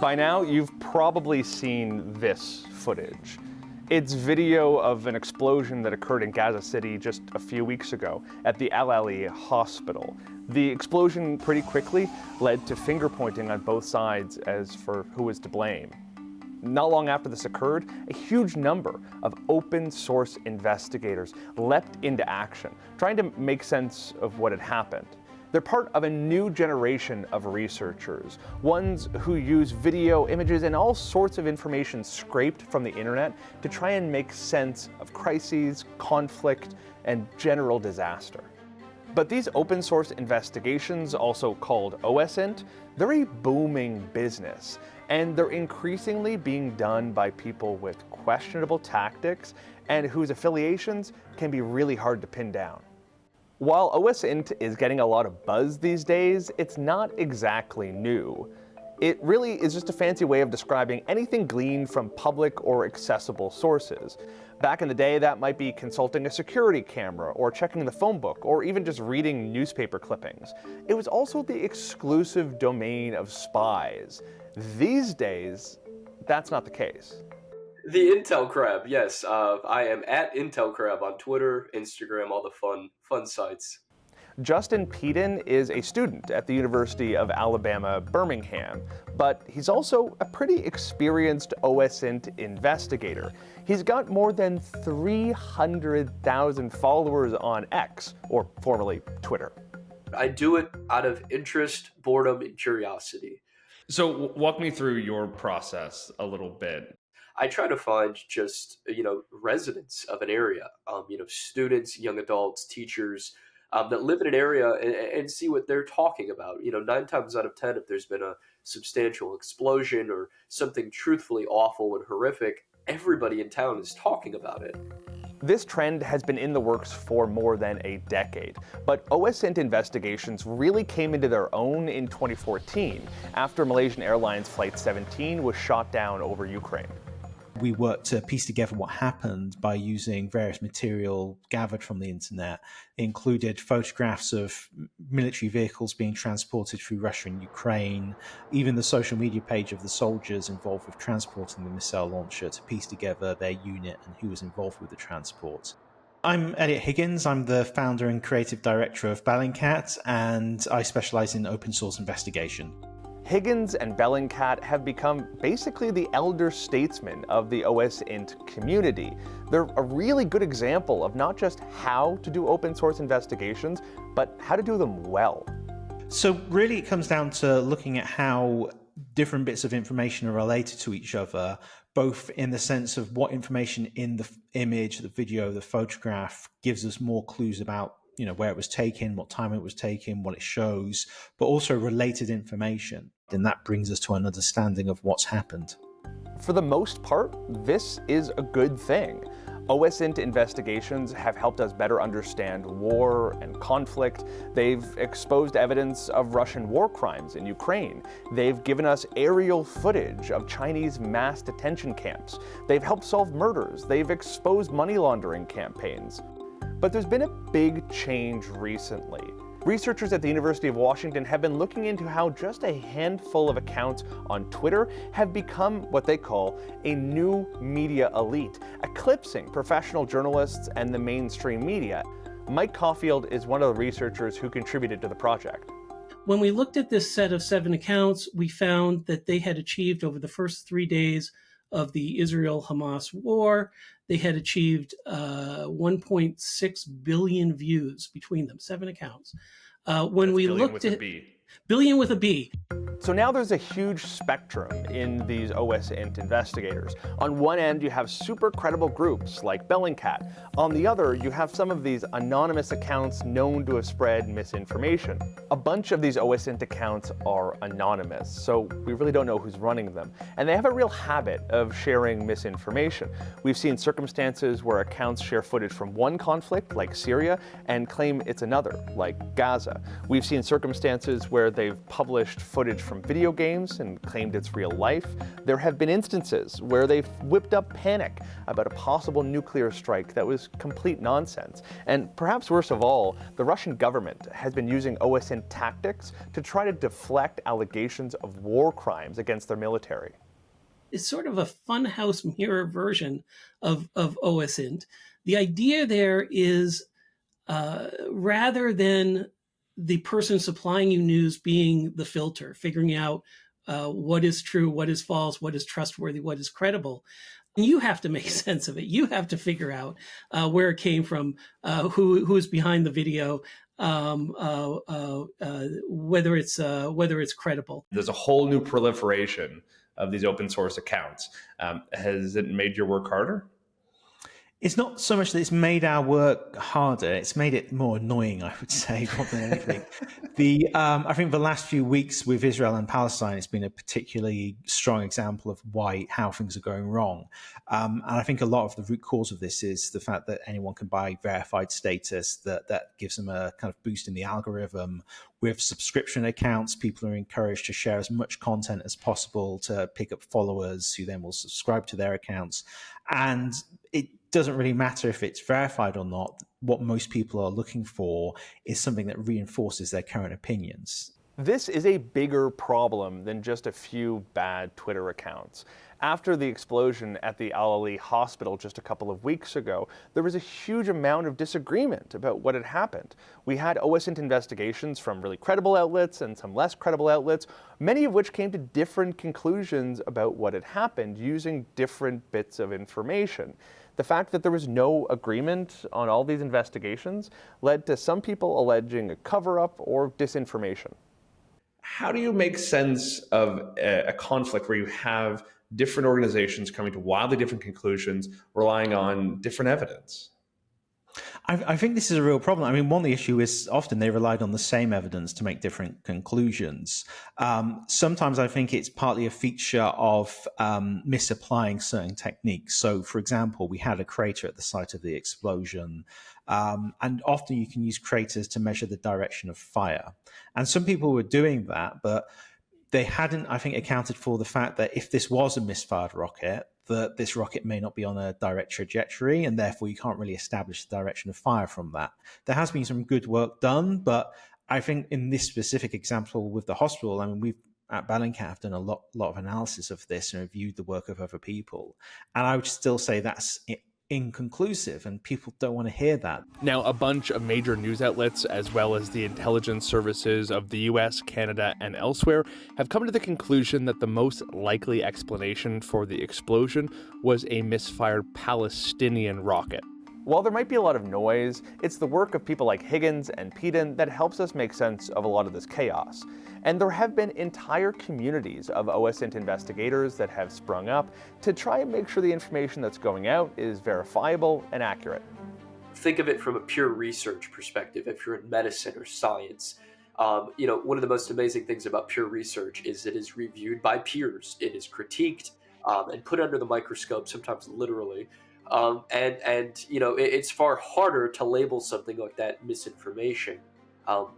By now, you've probably seen this footage. It's video of an explosion that occurred in Gaza City just a few weeks ago at the Al Ahli hospital. The explosion pretty quickly led to finger pointing on both sides as for who was to blame. Not long after this occurred, a huge number of open source investigators leapt into action, trying to make sense of what had happened. They're part of a new generation of researchers, ones who use video, images, and all sorts of information scraped from the internet to try and make sense of crises, conflict, and general disaster. But these open source investigations, also called OSINT, they're a booming business, and they're increasingly being done by people with questionable tactics and whose affiliations can be really hard to pin down. While OSINT is getting a lot of buzz these days, it's not exactly new. It really is just a fancy way of describing anything gleaned from public or accessible sources. Back in the day, that might be consulting a security camera, or checking the phone book, or even just reading newspaper clippings. It was also the exclusive domain of spies. These days, that's not the case. The Intel Crab, yes. I am at Intel Crab on Twitter, Instagram, all the fun sites. Justin Ling is a student at the University of Alabama, Birmingham, but he's also a pretty experienced OSINT investigator. He's got more than 300,000 followers on X, or formerly Twitter. I do it out of interest, boredom, and curiosity. So walk me through your process a little bit. I try to find just, residents of an area, students, young adults, teachers that live in an area and see what they're talking about. 9 times out of 10, if there's been a substantial explosion or something truthfully awful and horrific, everybody in town is talking about it. This trend has been in the works for more than a decade, but OSINT investigations really came into their own in 2014 after Malaysian Airlines Flight 17 was shot down over Ukraine. We worked to piece together what happened by using various material gathered from the internet. It included photographs of military vehicles being transported through Russia and Ukraine, even the social media page of the soldiers involved with transporting the missile launcher to piece together their unit and who was involved with the transport. I'm Elliot Higgins. I'm the founder and creative director of Bellingcat, and I specialize in open source investigation. Higgins and Bellingcat have become basically the elder statesmen of the OSINT community. They're a really good example of not just how to do open source investigations, but how to do them well. So really it comes down to looking at how different bits of information are related to each other, both in the sense of what information in the image, the video, the photograph gives us more clues about where it was taken, what time it was taken, what it shows, but also related information. And that brings us to an understanding of what's happened. For the most part, this is a good thing. OSINT investigations have helped us better understand war and conflict. They've exposed evidence of Russian war crimes in Ukraine. They've given us aerial footage of Chinese mass detention camps. They've helped solve murders. They've exposed money laundering campaigns. But there's been a big change recently. Researchers at the University of Washington have been looking into how just a handful of accounts on Twitter have become what they call a new media elite, eclipsing professional journalists and the mainstream media. Mike Caulfield is one of the researchers who contributed to the project. When we looked at this set of 7 accounts, we found that they had achieved over the first 3 days of the Israel-Hamas war, they had achieved 1.6 billion views between them, 7 accounts. When we looked at billion with a B. So now there's a huge spectrum in these OSINT investigators. On one end, you have super credible groups like Bellingcat. On the other, you have some of these anonymous accounts known to have spread misinformation. A bunch of these OSINT accounts are anonymous, so we really don't know who's running them. And they have a real habit of sharing misinformation. We've seen circumstances where accounts share footage from one conflict, like Syria, and claim it's another, like Gaza. We've seen circumstances where they've published footage from video games and claimed it's real life. There have been instances where they've whipped up panic about a possible nuclear strike that was complete nonsense. And perhaps worst of all, the Russian government has been using OSINT tactics to try to deflect allegations of war crimes against their military. It's sort of a funhouse mirror version of OSINT. The idea there is rather than the person supplying you news being the filter, figuring out what is true, what is false, what is trustworthy, what is credible, you have to make sense of it. You have to figure out where it came from, who is behind the video, whether it's credible. There's a whole new proliferation of these open source accounts. Has it made your work harder? It's not so much that it's made our work harder, it's made it more annoying, I would say, more than anything. I think the last few weeks with Israel and Palestine, it's been a particularly strong example of how things are going wrong. And I think a lot of the root cause of this is the fact that anyone can buy verified status, that gives them a kind of boost in the algorithm. With subscription accounts, people are encouraged to share as much content as possible to pick up followers who then will subscribe to their accounts. And it doesn't really matter if it's verified or not. What most people are looking for is something that reinforces their current opinions. This is a bigger problem than just a few bad Twitter accounts. After the explosion at the Al-Ali hospital just a couple of weeks ago, there was a huge amount of disagreement about what had happened. We had OSINT investigations from really credible outlets and some less credible outlets, many of which came to different conclusions about what had happened using different bits of information. The fact that there was no agreement on all these investigations led to some people alleging a cover-up or disinformation. How do you make sense of a conflict where you have different organizations coming to wildly different conclusions, relying on different evidence? I think this is a real problem. I mean, one of the issue is often they relied on the same evidence to make different conclusions. Sometimes I think it's partly a feature of misapplying certain techniques. So, for example, we had a crater at the site of the explosion, and often you can use craters to measure the direction of fire. And some people were doing that, but they hadn't, I think, accounted for the fact that if this was a misfired rocket, that this rocket may not be on a direct trajectory, and therefore you can't really establish the direction of fire from that. There has been some good work done, but I think in this specific example with the hospital, I mean, we've at Bellingcat have done a lot of analysis of this and reviewed the work of other people. And I would still say that's inconclusive, and people don't want to hear that. Now, a bunch of major news outlets, as well as the intelligence services of the US, Canada, and elsewhere, have come to the conclusion that the most likely explanation for the explosion was a misfired Palestinian rocket. While there might be a lot of noise, it's the work of people like Higgins and Peden that helps us make sense of a lot of this chaos. And there have been entire communities of OSINT investigators that have sprung up to try and make sure the information that's going out is verifiable and accurate. Think of it from a pure research perspective. If you're in medicine or science, one of the most amazing things about pure research is it is reviewed by peers. It is critiqued and put under the microscope, sometimes literally. It's far harder to label something like that misinformation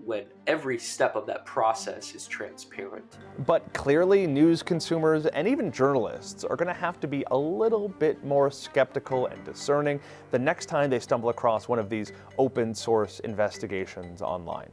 when every step of that process is transparent. But clearly, news consumers and even journalists are going to have to be a little bit more skeptical and discerning the next time they stumble across one of these open source investigations online.